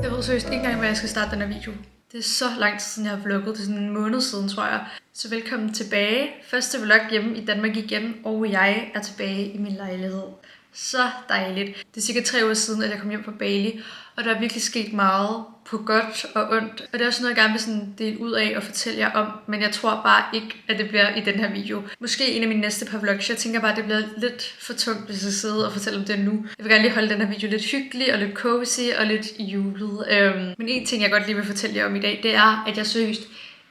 Jeg ved seriøst ikke engang, hvor jeg skal starte den her video. Det er så lang tid siden, jeg har vlogget. Det er sådan en måned siden, tror jeg. Så velkommen tilbage. Første vlog hjemme i Danmark igen, og jeg er tilbage i min lejlighed. Så dejligt. Det er cirka 3 uger siden, at jeg kom hjem fra Bali, og der er virkelig sket meget på godt og ondt. Og det er også noget, jeg gerne vil sådan dele ud af og fortælle jer om, men jeg tror bare ikke, at det bliver i den her video. Måske en af mine næste par vlogs. Jeg tænker bare, at det bliver lidt for tungt, hvis jeg sidder og fortæller om det nu. Jeg vil gerne lige holde den her video lidt hyggelig og lidt cozy og lidt julet. Men en ting, jeg godt lige vil fortælle jer om i dag, det er, at jeg seriøst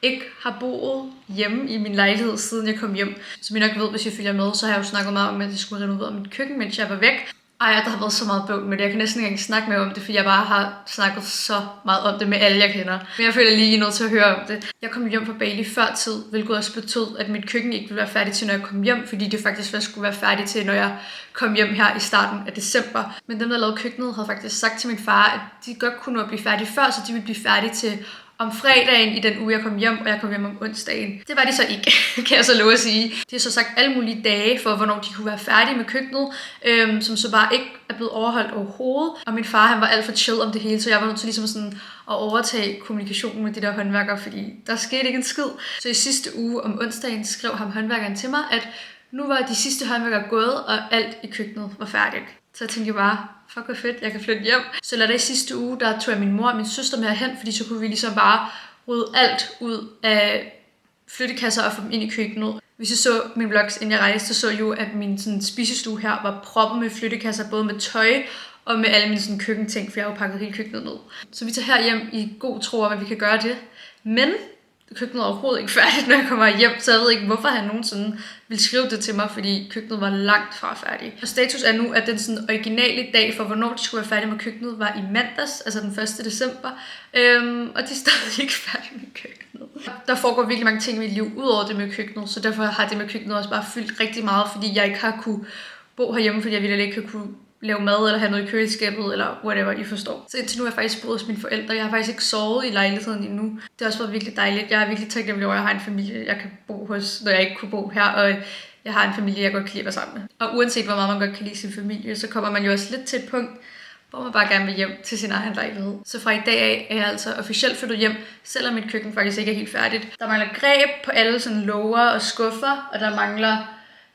ikke har boet hjemme i min lejlighed, siden jeg kom hjem. Som I nok ved, hvis I følger med, så har jeg jo snakket meget om, at jeg skulle renovere mit køkken, mens jeg var væk. Ej, der har været så meget bøvl med det. Jeg kan næsten ikke engang snakke mere om det, fordi jeg bare har snakket så meget om det med alle, jeg kender. Men jeg føler lige, I er nødt til at høre om det. Jeg kom hjem fra Bali før tid, hvilket også betød, at mit køkken ikke ville være færdigt til, når jeg kom hjem, fordi det faktisk først skulle være færdigt til, når jeg kom hjem her i starten af december. Men dem, der lavede køkkenet, havde faktisk sagt til min far, at de godt kunne nå at blive færdige før, så de ville blive færdige til om fredagen i den uge, jeg kom hjem, og jeg kom hjem om onsdagen. Det var de så ikke, kan jeg så love at sige. De har så sagt alle mulige dage for, hvornår de kunne være færdige med køkkenet, som så bare ikke er blevet overholdt overhovedet. Og min far, han var alt for chill om det hele, så jeg var nødt til ligesom sådan at overtage kommunikationen med de der håndværkere, fordi der skete ikke en skid. Så i sidste uge om onsdagen skrev ham håndværkeren til mig, at nu var de sidste håndværkere gået, og alt i køkkenet var færdigt. Så jeg tænkte bare, fuck hvor fedt, jeg kan flytte hjem. Så lørdag i sidste uge, der tog jeg min mor og min søster med hen, fordi så kunne vi ligesom bare rydde alt ud af flyttekasser og få dem ind i køkkenet. Hvis I så min vlogs, inden jeg rejste, så jo, at min sådan, spisestue her var proppet med flyttekasser, både med tøj og med alle mine sådan, køkkenting, for jeg har jo pakket hele køkkenet ned. Så vi tager her hjem i god tro om, at vi kan gøre det. Men køkkenet er overhovedet ikke færdigt, når jeg kommer hjem, så jeg ved ikke, hvorfor han nogensinde ville skrive det til mig, fordi køkkenet var langt fra færdigt. Og status er nu, at den sådan originale dag for, hvornår de skulle være færdige med køkkenet, var i mandags, altså den 1. december, og de er stadig ikke færdige med køkkenet. Der foregår virkelig mange ting i mit liv, ud over det med køkkenet, så derfor har det med køkkenet også bare fyldt rigtig meget, fordi jeg ikke har kunne bo herhjemme, fordi jeg ville ikke have kunne lave mad eller have noget i køleskabet eller whatever, I forstår. Så indtil nu er jeg faktisk boet hos mine forældre. Jeg har faktisk ikke sovet i lejligheden endnu. Det har også været virkelig dejligt. Jeg er virkelig taknemmelig over, at jeg har en familie, jeg kan bo hos, når jeg ikke kunne bo her, og jeg har en familie, jeg godt kan lide at være sammen med. Og uanset hvor meget man godt kan lide sin familie, så kommer man jo også lidt til et punkt, hvor man bare gerne vil hjem til sin egen lejlighed. Så fra i dag af er jeg altså officielt flyttet hjem, selvom mit køkken faktisk ikke er helt færdigt. Der mangler greb på alle sådan låger og skuffer, og der mangler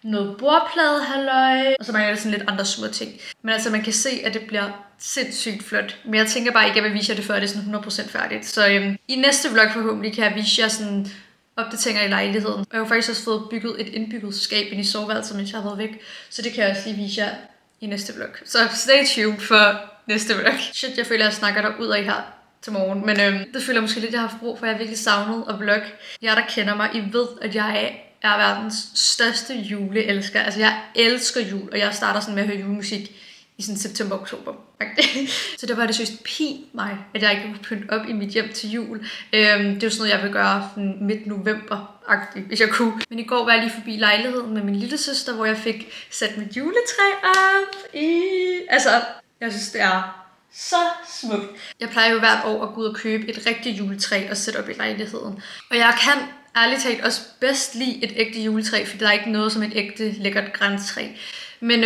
noget bordplade, halløj, og så mangler der sådan lidt andre små ting. Men altså, man kan se, at det bliver sindssygt flot. Men jeg tænker bare ikke, at jeg vil vise jer det, før det er sådan 100% færdigt. Så i næste vlog forhåbentlig kan jeg vise jer sådan opdateringer i lejligheden. Og jeg har faktisk også fået bygget et indbygget skab ind i soveværelset, mens jeg har været væk. Så det kan jeg også lige vise jer i næste vlog. Så stay tuned for næste vlog. Shit, jeg føler, at jeg snakker der ud af her til morgen. Men det føler jeg måske lidt, jeg har haft brug for. Jeg har virkelig savnet at vlogge. Jer, der kender mig, I ved, at jeg er verdens største juleelsker. Altså jeg elsker jul, og jeg starter sådan med at høre julemusik i sådan september-oktober. Så der var det seriøst pin mig, at jeg ikke kunne pynte op i mit hjem til jul. Det er jo sådan noget, jeg vil gøre midt november-agtigt, hvis jeg kunne. Men i går var jeg lige forbi lejligheden med min lille søster, hvor jeg fik sat mit juletræ op i. Altså, jeg synes, det er så smukt. Jeg plejer jo hvert år at gå ud og købe et rigtigt juletræ og sætte op i lejligheden. Og jeg kan ærligt talt også bedst lide et ægte juletræ, for der er ikke noget som et ægte lækkert græntræ. Men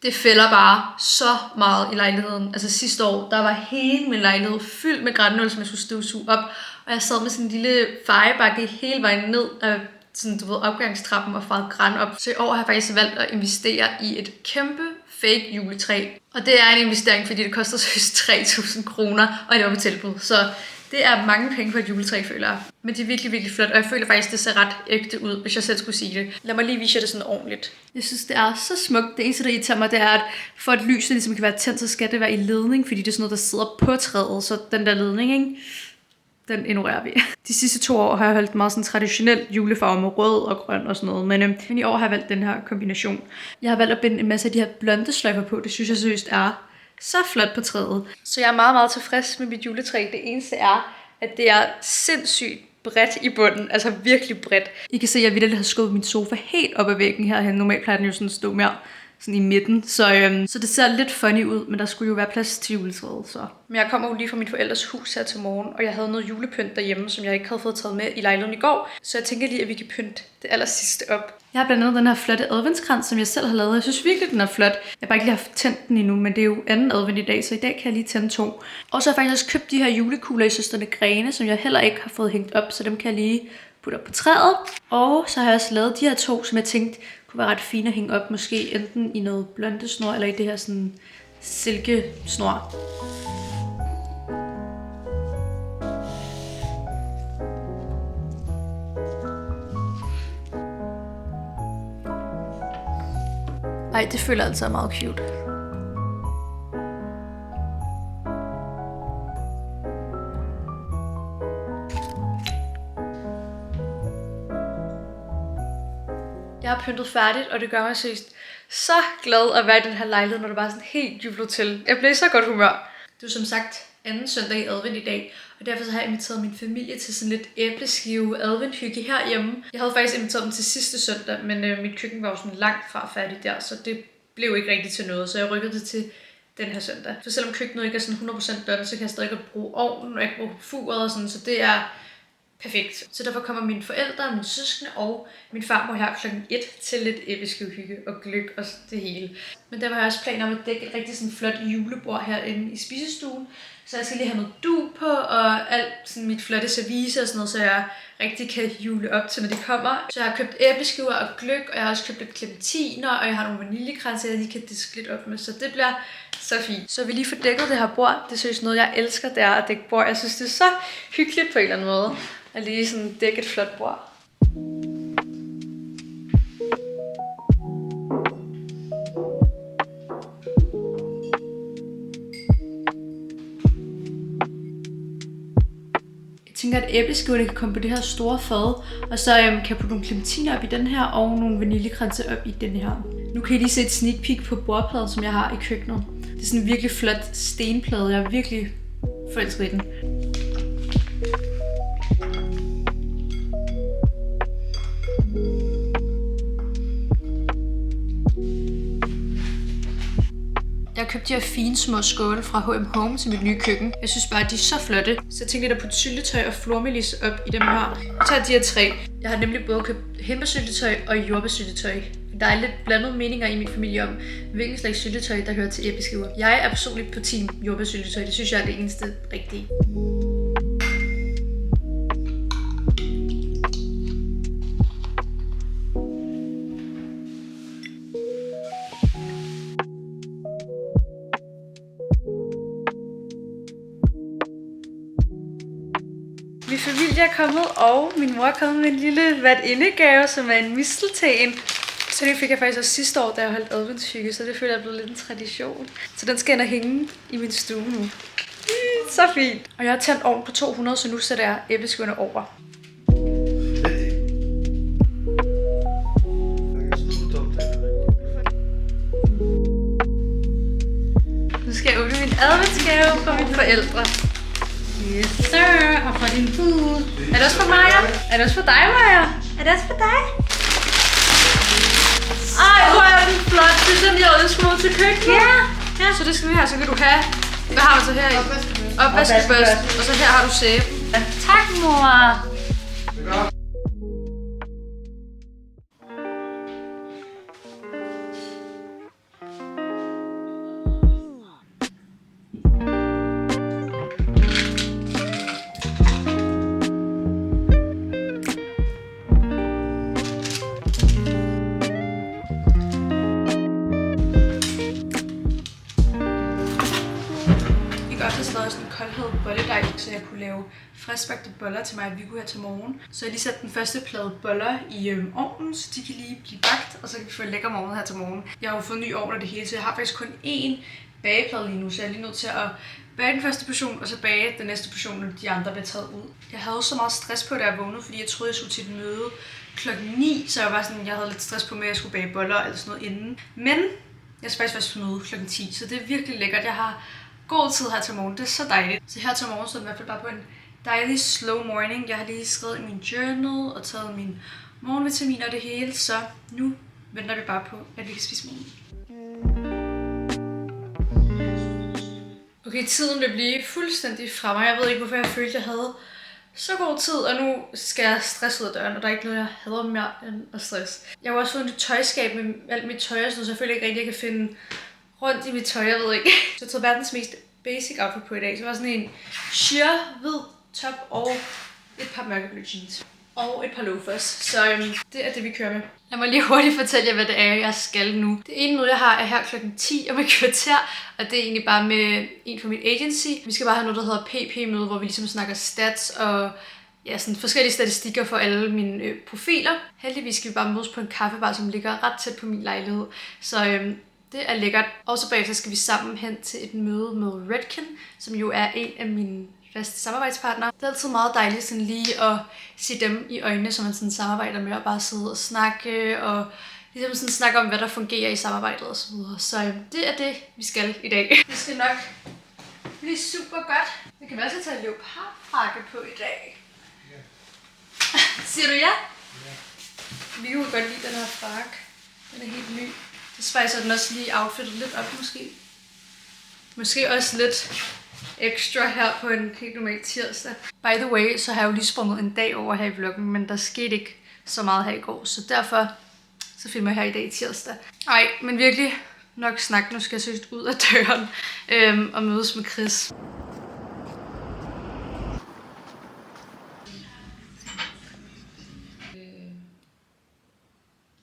det fælder bare så meget i lejligheden. Altså sidste år, der var hele min lejlighed fyldt med grænnål, som jeg skulle støvsuge op. Og jeg sad med sådan en lille fejebakke hele vejen ned af sådan, du ved, opgangstrappen og farede græn op. Så i år har jeg faktisk valgt at investere i et kæmpe fake juletræ. Og det er en investering, fordi det koster seriøst 3.000 kroner, og det var på tilbud. Så det er mange penge for et juletræ, føler jeg. Men det er virkelig, virkelig flot, og jeg føler faktisk, det ser ret ægte ud, hvis jeg selv skulle sige det. Lad mig lige vise jer det sådan ordentligt. Jeg synes, det er så smukt. Det eneste, der irriterer mig, det er, at for at lyset ligesom kan være tændt, så skal det være i ledning, fordi det er sådan noget, der sidder på træet. Så den der ledning, ikke? Den ignorerer vi. De sidste 2 år har jeg holdt meget sådan traditionel julefarve med rød og grøn og sådan noget. Men i år har jeg valgt den her kombination. Jeg har valgt at binde en masse af de her blonde sløjfer på. Det synes jeg seriøst er så flot på træet. Så jeg er meget, meget tilfreds med mit juletræ. Det eneste er, at det er sindssygt bredt i bunden. Altså virkelig bredt. I kan se, at jeg virkelig har skubbet min sofa helt op ad væggen herhen. Normalt plejer den jo sådan at stå mere sådan i midten. Så det ser lidt funny ud, men der skulle jo være plads til juletræet. Så. Men jeg kommer jo lige fra mit forældres hus her til morgen, og jeg havde noget julepynt derhjemme, som jeg ikke havde fået taget med i lejligheden i går. Så jeg tænker lige, at vi kan pynte det aller sidste op. Jeg Jeg har blandt andet den her flotte adventskrans, som jeg selv har lavet. Jeg synes virkelig, den er flot. Jeg har bare ikke lige haft tændt den endnu, men det er jo anden advent i dag, så i dag kan jeg lige tænde 2. Og så har jeg faktisk også købt de her julekugler i Søstrene Grene, som jeg heller ikke har fået hængt op, så dem kan jeg lige putte op på træet. Og så har jeg også lavet de her 2, som jeg tænkte kunne være ret fine at hænge op, måske enten i noget blondesnor eller i det her sådan silkesnor. Ej, det føler altså meget cute. Jeg har pyntet færdigt, og det gør mig seriøst så glad at være i den her lejlighed, når det bare er sådan helt jublet til. Jeg blev i så godt humør. Det er som sagt anden søndag i advent i dag, og derfor så har jeg inviteret min familie til sådan lidt æbleskive adventhygge herhjemme. Jeg havde faktisk inviteret dem til sidste søndag, men mit køkken var jo sådan langt fra færdigt der, så det blev ikke rigtig til noget, så jeg rykkede det til den her søndag. For selvom køkkenet ikke er sådan 100% done, så kan jeg stadig godt bruge ovnen, og jeg kan bruge furet og sådan, så det er perfekt. Så derfor kommer mine forældre, mine søskende og min farmor her klokken 1 til lidt æbleskivehygge og gløgg og det hele. Men der var jeg også planer om at dække et rigtig sådan flot julebord herinde i spisestuen. Så jeg skal lige have noget dug på og alt sådan mit flotte service og sådan noget, så jeg rigtig kan jule op til, når de kommer. Så jeg har købt æbleskiver og gløgg, og jeg har også købt lidt clementiner, og jeg har nogle vaniljekranser, jeg lige kan diske lidt op med. Så det bliver så fint. Så vi lige får dækket det her bord. Det er seriøst noget, jeg elsker, det er at dække bord. Jeg synes, det er så hyggeligt på en eller anden måde at lige sådan dække et flot bord. Jeg tænker, at æbleskiverne kan komme på det her store fad, og så kan jeg putte nogle clementiner op i den her, og nogle vaniljekranser op i den her. Nu kan I lige se et sneak peek på bordpladen, som jeg har i køkkenet. Det er sådan en virkelig flot stenplade, jeg er virkelig forelsket i den. Jeg har købt de her fine små skåle fra H&M Home til mit nye køkken. Jeg synes bare, at de er så flotte. Så jeg tænkte at putte syltetøj og flormelis op i dem her. Jeg tager de her 3. Jeg har nemlig både købt hindbærsyltetøj og jordbærsyltetøj. Der er lidt blandede meninger i min familie om, hvilken slags syltetøj, der hører til æbleskiver. Jeg er personligt på team jordbærsyltetøj. Det synes jeg er det eneste rigtige. Min familie er kommet, og min mor er kommet med en lille værtindegave, som er en mistelten. Så det fik jeg faktisk også sidste år, da jeg holdt adventshygge, så det føler jeg er blevet lidt en tradition. Så den skal ind og hænge i min stue nu. Så fint. Og jeg har tændt ovnen på 200, så nu sætter jeg æbleskiverne over. Nu skal jeg åbne min adventsgave fra mine forældre. Yes, sir. Og fra din fod. Er det også for Maja? Er det også for dig, Maja? Er det også for dig? Ej, hvor er den flot. Det er den, jeg ønsker til køkkenet. Ja. Så det skal vi have. Så kan du have... Hvad har du så her i? Opvaskebørsten. Og så her har du sæbe. Tak, mor. Sådan en koldhed bolledej, så jeg kunne lave friskbagte boller til mig og Viggo her til morgen. Så jeg lige sat den første plade boller i ovnen, så de kan lige blive bagt, og så kan vi få en lækker morgen her til morgen. Jeg har jo fået ny ovn og det hele, så jeg har faktisk kun én bageplade lige nu, så jeg er lige nødt til at bage den første portion, og så bage den næste portion, når de andre bliver taget ud. Jeg havde så meget stress på, da jeg vågnede, fordi jeg troede, jeg skulle til et møde klokken 9, så jeg var sådan, jeg havde lidt stress på med, at jeg skulle bage boller eller sådan noget inden. Men jeg skal faktisk først på møde klokken 10, så det er virkelig lækkert. Jeg har god tid her til morgen, det er så dejligt. Så her til morgen så er det i hvert fald bare på en dejlig slow morning. Jeg har lige skrevet i min journal og taget min morgenvitaminer og det hele, så nu venter vi bare på, at vi kan spise morgen. Okay, tiden vil blive fuldstændig fra mig. Jeg ved ikke, hvorfor jeg følte, jeg havde så god tid, og nu skal jeg stresse ud af døren, og der er ikke noget, jeg hader mere end at stresse. Jeg har også fået et tøjskab med alt mit tøj, så jeg føler ikke rigtig, at jeg kan finde rundt i mit tøj, jeg ved ikke. Så jeg har taget verdens mest basic outfit på i dag. Så det var sådan en sheer hvid top og et par mørkeblå jeans. Og et par loafers. Så det er det, vi kører med. Lad mig lige hurtigt fortælle jer, hvad det er, jeg skal nu. Det ene møde, jeg har, er her klokken 10 om et kvarter. Og det er egentlig bare med en fra mit agency. Vi skal bare have noget, der hedder PP-møde, hvor vi ligesom snakker stats og ja, sådan forskellige statistikker for alle mine profiler. Heldigvis skal vi bare mødes på en kaffebar, som ligger ret tæt på min lejlighed. Så det er lækkert. Og så bagefter skal vi sammen hen til et møde med Redken, som jo er en af mine faste samarbejdspartnere. Det er altid meget dejligt sådan lige at se dem i øjnene, som man sådan samarbejder med, og bare sidde og snakke, og ligesom sådan snakke om, hvad der fungerer i samarbejdet osv. Så det er det, vi skal i dag. Det skal nok blive super godt. Vi kan også tage leopardfrakke på i dag. Ja. Siger du ja? Ja. Vi kunne godt lide den her frakke. Den er helt ny. Så spicer den også lige outfittet lidt op måske. Måske også lidt ekstra her på en helt normal tirsdag. By the way, så har jeg jo lige sprunget en dag over her i vloggen, men der skete ikke så meget her i går, så derfor så filmer jeg her i dag tirsdag. Ej, men virkelig nok snak. Nu skal jeg søge ud af døren og mødes med Chris.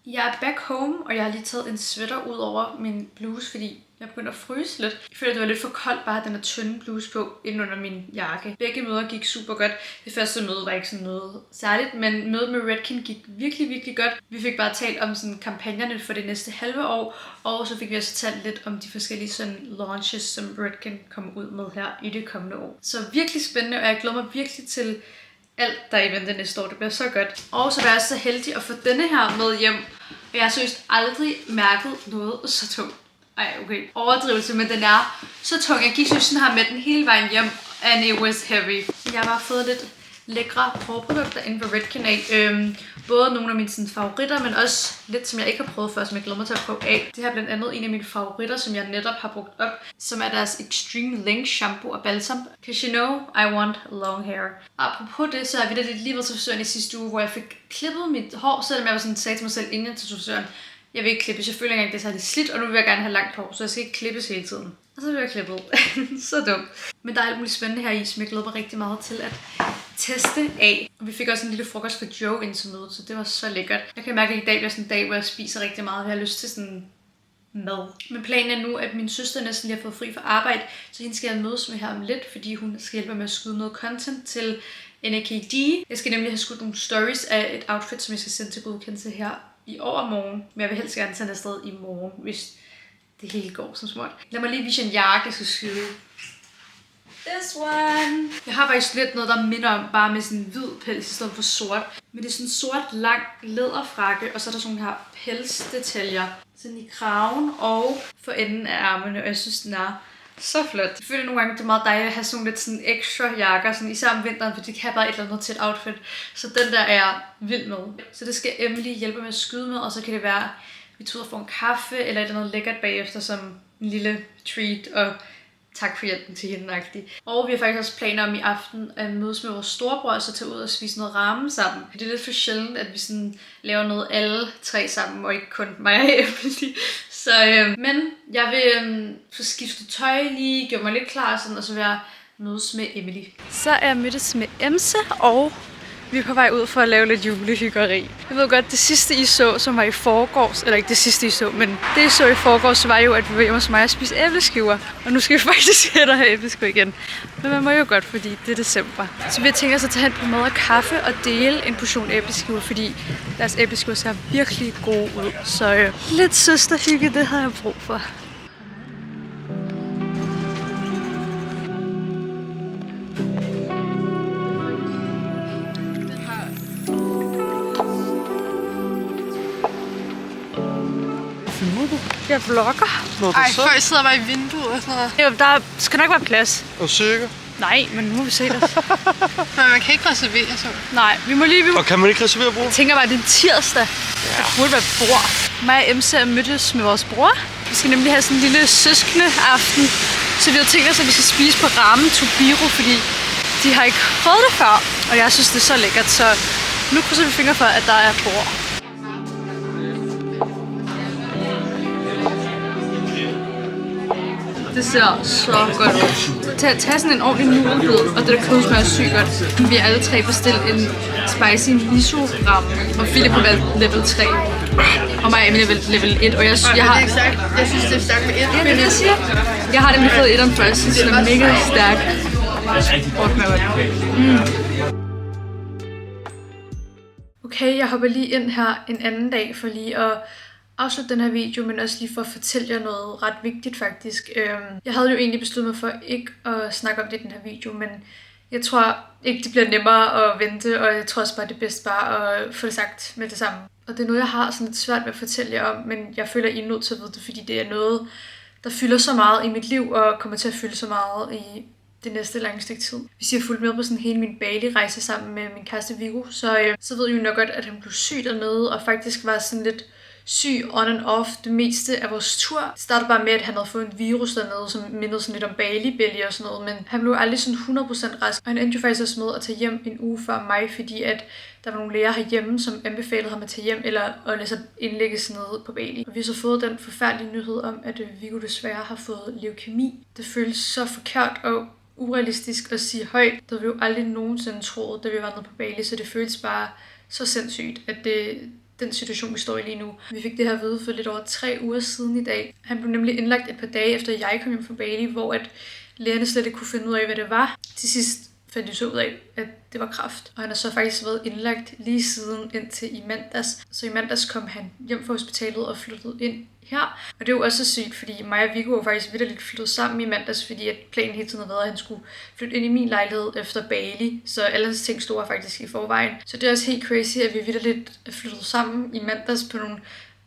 Jeg er back home, og jeg har lige taget en sweater ud over min bluse, fordi jeg begynder at fryse lidt. Jeg føler, at det var lidt for koldt bare at den her tynde bluse på ind under min jakke. Begge møder gik super godt. Det første møde var ikke sådan noget særligt, men mødet med Redken gik virkelig, virkelig godt. Vi fik bare talt om sådan kampagnerne for det næste halve år, og så fik vi også talt lidt om de forskellige sådan launches, som Redken kommer ud med her i det kommende år. Så virkelig spændende, og jeg glæder mig virkelig til alt, der er i vente næste år. Det bliver så godt. Og så var jeg så heldig at få denne her med hjem. Og jeg har seriøst aldrig mærket noget så tungt. Ej, okay. Overdrivelse, men den er så tung. Jeg gik sådan her med den hele vejen hjem, and it was heavy. Jeg har bare fået lidt lækre hårprodukter inden for Redken af. Både nogle af mine sådan, favoritter, men også lidt, som jeg ikke har prøvet før, som jeg glæder mig til at prøve af. Det her er blandt andet en af mine favoritter, som jeg netop har brugt op, som er deres Extreme Length shampoo og balsam. Because you know, I want long hair. Apropos det, så er vi lige været til frisøren i sidste uge, hvor jeg fik klippet mit hår, selvom jeg var sådan sagde til mig selv inden jeg til frisøren. Jeg vil ikke klippes, jeg føler ikke engang, det er så lidt slidt, og nu vil jeg gerne have langt hår, så jeg skal ikke klippes hele tiden. Og så bliver jeg klippet. Så dumt. Men der er alt muligt spændende her i, som jeg glæder mig rigtig meget til at teste af. Og vi fik også en lille frokost for Joe ind til mødet, så det var så lækkert. Jeg kan mærke, at i dag bliver sådan en dag, hvor jeg spiser rigtig meget, og jeg har lyst til sådan mad. Men planen er nu, at min søster næsten lige har fået fri fra arbejde, så hende skal jeg mødes med her om lidt, fordi hun skal hjælpe med at skyde noget content til NAKD. Jeg skal nemlig have skudt nogle stories af et outfit, som jeg skal sende til godkendelse her i overmorgen. Men jeg vil helst gerne sende afsted i morgen, hvis det hele går som småt. Lad mig lige vise en jakke, jeg skal skyde. This one. Jeg har faktisk lidt noget, der minder om bare med sådan en hvid pels i stedet for sort. Men det er sådan en sort, lang læderfrakke, og så er der sådan her pelsdetaljer. Sådan i kraven og for enden af armene, og jeg synes, den er så flot. Jeg føler nogle gange, det er meget dejligt at have sådan lidt sådan ekstra jakker, sådan især om vinteren, fordi det kan bare et eller andet til et outfit. Så den der er jeg vild med. Så det skal Emily hjælpe med at skyde med, og så kan det være, at vi tager ud og får en kaffe, eller et eller andet lækkert bagefter som en lille treat, og tak for hjælpen til hende. Og vi har faktisk også planer om i aften at mødes med vores storebror, og så tage ud og spise noget ramen sammen. Det er lidt for sjældent, at vi sådan laver noget alle tre sammen, og ikke kun mig og Emily. Så, men jeg vil få skiftet tøj lige, gøre mig lidt klar, sådan, og så vil jeg mødes med Emily. Så er jeg mødtes med Emse, og vi er på vej ud for at lave lidt julehyggeri. Jeg ved godt, det sidste I så, som var i forgårs, eller ikke det sidste I så, men det I så i forgårs, så var jo, at vi var hjemme hos mig og spise æbleskiver. Og nu skal vi faktisk hen og have æbleskiver igen. Men man må jo godt, fordi det er december. Så vi har tænkt os at tage hen på mad og kaffe og dele en portion æbleskiver, fordi deres æbleskiver ser virkelig gode ud. Så lidt søsterhygge, det har jeg brug for. Jeg vlogger. Ej, folk sidder bare i vinduet og sådan noget. Jo, der skal nok være plads. Er du sikker? Nej, men nu må vi se det. Men man kan ikke reservere så. Nej, vi må lige... Og kan man ikke reservere bord? Jeg tænker bare, at det er en tirsdag. Ja. Der burde være bord. Mig og MC er mødtes med vores bror. Vi skal nemlig have sådan en lille søskende aften. Så vi har tænkt os, at vi skal spise på Ramen Tobiro, fordi de har ikke prøvet det før, og jeg synes, det er så lækkert, så nu krydser vi fingre for, at der er bord. Det ser så godt ud. Til at tage sådan en ordentlig nudelbid, og det der kød smager sygt godt. Vi har alle tre bestilt en spicy miso-ramen, og Philip har valgt level 3. Og mig og Emily har valgt level 1, og jeg synes, det er stærkt med 1. Ja, det er det, jeg siger. Jeg har nemlig fået 1'eren først, så den er mega stærk. Okay, jeg hopper lige ind her en anden dag for lige at afslutte den her video, men også lige for at fortælle jer noget ret vigtigt faktisk. Jeg havde jo egentlig besluttet mig for ikke at snakke om det i den her video, men jeg tror ikke, det bliver nemmere at vente, og jeg tror også bare, det er bedst bare at få det sagt med det samme. Og det er noget, jeg har sådan lidt svært ved at fortælle jer om, men jeg føler, at I er nødt til at vide det, fordi det er noget, der fylder så meget i mit liv, og kommer til at fylde så meget i det næste lange stykke tid. Hvis I har fulgt med på sådan hele min Bali-rejse sammen med min kæreste Viggo, så ved I jo nok godt, at han blev syg dernede, og faktisk var sådan lidt syg on and off det meste af vores tur. Det startede bare med, at han havde fået en virus dernede, som mindede sådan lidt om Bali-belly og sådan noget, men han blev aldrig sådan 100% rask. Og han endte jo faktisk også med at tage hjem en uge før mig, fordi at der var nogle læger herhjemme, som anbefalede ham at tage hjem eller at lade sig indlægges nede på Bali. Og vi har så fået den forfærdelige nyhed om, at Viggo desværre har fået leukemi. Det føles så forkert og urealistisk at sige højt. Det havde vi jo aldrig nogensinde troet, da vi var nede på Bali, så det føles bare så sindssygt, at den situation, vi står i lige nu. Vi fik det her at vide for lidt over 3 uger siden i dag. Han blev nemlig indlagt et par dage efter jeg kom hjem fra Bali, hvor at lægerne slet ikke kunne finde ud af, hvad det var. Til sidst fandt de så ud af, at det var kræft. Og han har så faktisk været indlagt lige siden indtil i mandags. Så i mandags kom han hjem fra hospitalet og flyttede ind her. Og det er jo også sygt, fordi mig og Viggo var faktisk vitterligt flyttet sammen i mandags, fordi at planen hele tiden havde været, at han skulle flytte ind i min lejlighed efter Bali. Så alle hans ting stod faktisk i forvejen. Så det er også helt crazy, at vi vitterligt er flyttet sammen i mandags på nogle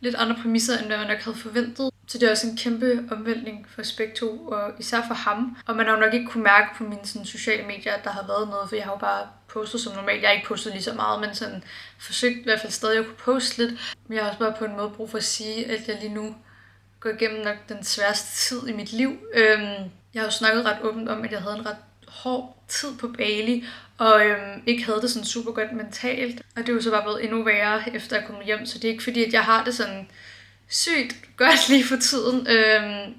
lidt andre præmisser, end hvad man nok havde forventet. Så det er også en kæmpe omvæltning for os begge to, og især for ham. Og man har jo nok ikke kunne mærke på mine sådan, sociale medier, at der har været noget, for jeg har jo bare postet som normalt. Jeg har ikke postet lige så meget, men sådan forsøgt i hvert fald stadig at kunne poste lidt. Men jeg har også bare på en måde brug for at sige, at jeg lige nu går igennem nok den sværeste tid i mit liv. Jeg har jo snakket ret åbent om, at jeg havde en ret hård tid på Bali, og ikke havde det sådan super godt mentalt. Og det er jo så bare blevet endnu værre, efter jeg kom hjem, så det er ikke fordi, at jeg har det sådan sygt godt lige for tiden.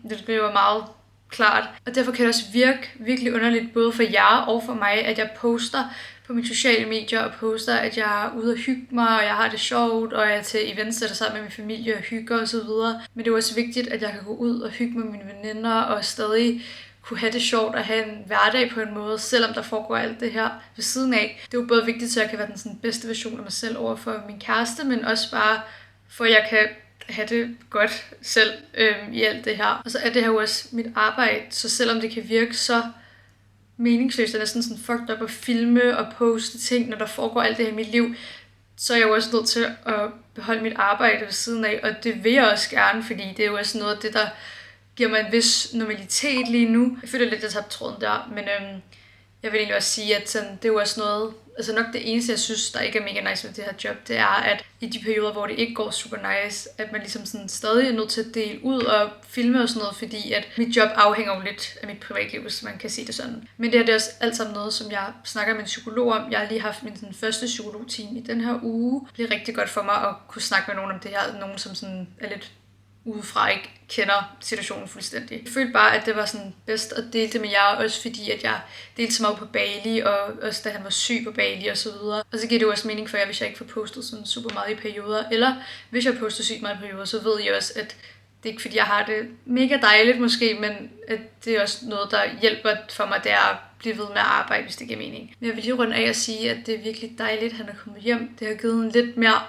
Det bliver meget klart. Og derfor kan det også virke virkelig underligt, både for jer og for mig, at jeg poster på mine sociale medier og poster, at jeg er ude og hygge mig, og jeg har det sjovt, og jeg er til events der sammen med min familie og hygger osv. Men det er også vigtigt, at jeg kan gå ud og hygge med mine veninder og stadig kunne have det sjovt og have en hverdag på en måde, selvom der foregår alt det her ved siden af. Det er jo både vigtigt, så jeg kan være den sådan, bedste version af mig selv over for min kæreste, men også bare for at jeg kan have det godt selv i alt det her. Og så er det her jo også mit arbejde, så selvom det kan virke så meningsløst og næsten sådan fucked up at filme og poste ting, når der foregår alt det her i mit liv, så er jeg jo også nødt til at beholde mit arbejde ved siden af, og det vil jeg også gerne, fordi det er jo også noget af det, der giver mig en vis normalitet lige nu. Jeg føler lidt, at jeg tabte tråden der, men jeg vil egentlig også sige, at sådan, det er jo også noget, altså nok det eneste, jeg synes, der ikke er mega nice med det her job, det er, at i de perioder, hvor det ikke går super nice, at man ligesom sådan stadig er nødt til at dele ud og filme og sådan noget, fordi at mit job afhænger jo lidt af mit privatliv, hvis man kan sige det sådan. Men det her, det er også alt sammen noget, som jeg snakker med en psykolog om. Jeg har lige haft min sådan, første psykologteam i den her uge. Det bliver rigtig godt for mig at kunne snakke med nogen om det her, nogen som sådan er lidt udefra ikke kender situationen fuldstændig. Jeg følte bare, at det var sådan bedst at dele det med jer, også fordi at jeg delte så meget på Bali, og også da han var syg på Bali og så videre. Og så giver det jo også mening for jer, hvis jeg ikke får postet sådan super meget i perioder, eller hvis jeg poster sygt meget i perioder, så ved I også, at det er ikke fordi, jeg har det mega dejligt måske, men at det er også noget, der hjælper for mig, det er at blive ved med at arbejde, hvis det giver mening. Men jeg vil lige runde af og sige, at det er virkelig dejligt, at han er kommet hjem. Det har givet en lidt mere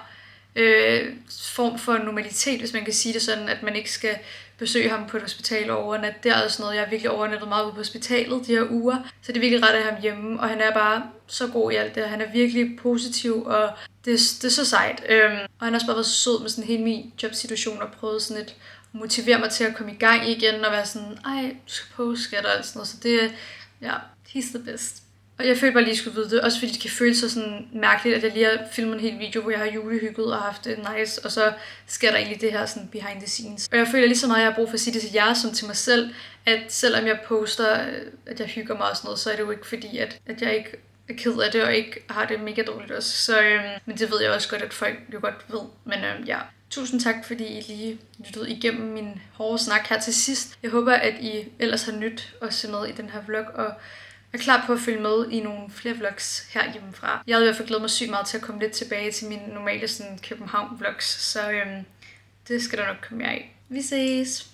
form for normalitet, hvis man kan sige det sådan, at man ikke skal besøge ham på et hospital og overnatte. Det er altså noget, jeg har virkelig overnattet meget ude på hospitalet de her uger, så det er virkelig ret af ham hjemme, og han er bare så god i alt det. Han er virkelig positiv, og det er så sejt. Og han har også bare været så sød med sådan hele min jobsituation og prøvet sådan at motivere mig til at komme i gang igen og være sådan, ej, du skal poste og alt sådan noget. Så det er, ja, he's the best. Og jeg følte bare lige, skulle vide det, også fordi det kan føles så sådan mærkeligt, at jeg lige har filmet en hel video, hvor jeg har julehygget og haft det nice, og så sker der egentlig det her sådan behind the scenes. Og jeg føler lige så meget, at jeg har brug for at sige det til jer, som til mig selv, at selvom jeg poster, at jeg hygger mig og sådan noget, så er det jo ikke fordi, at jeg ikke er ked af det, og ikke har det mega dårligt også. Så, men det ved jeg også godt, at folk jo godt ved. Men ja, tusind tak, fordi I lige lyttede igennem min hårde snak her til sidst. Jeg håber, at I ellers har nyt at se med i den her vlog, og er klar på at følge med i nogle flere vlogs her hjemmefra. Jeg havde i hvert fald glædet mig sygt meget til at komme lidt tilbage til mine normale sådan, København-vlogs, så det skal der nok komme mere af. Vi ses!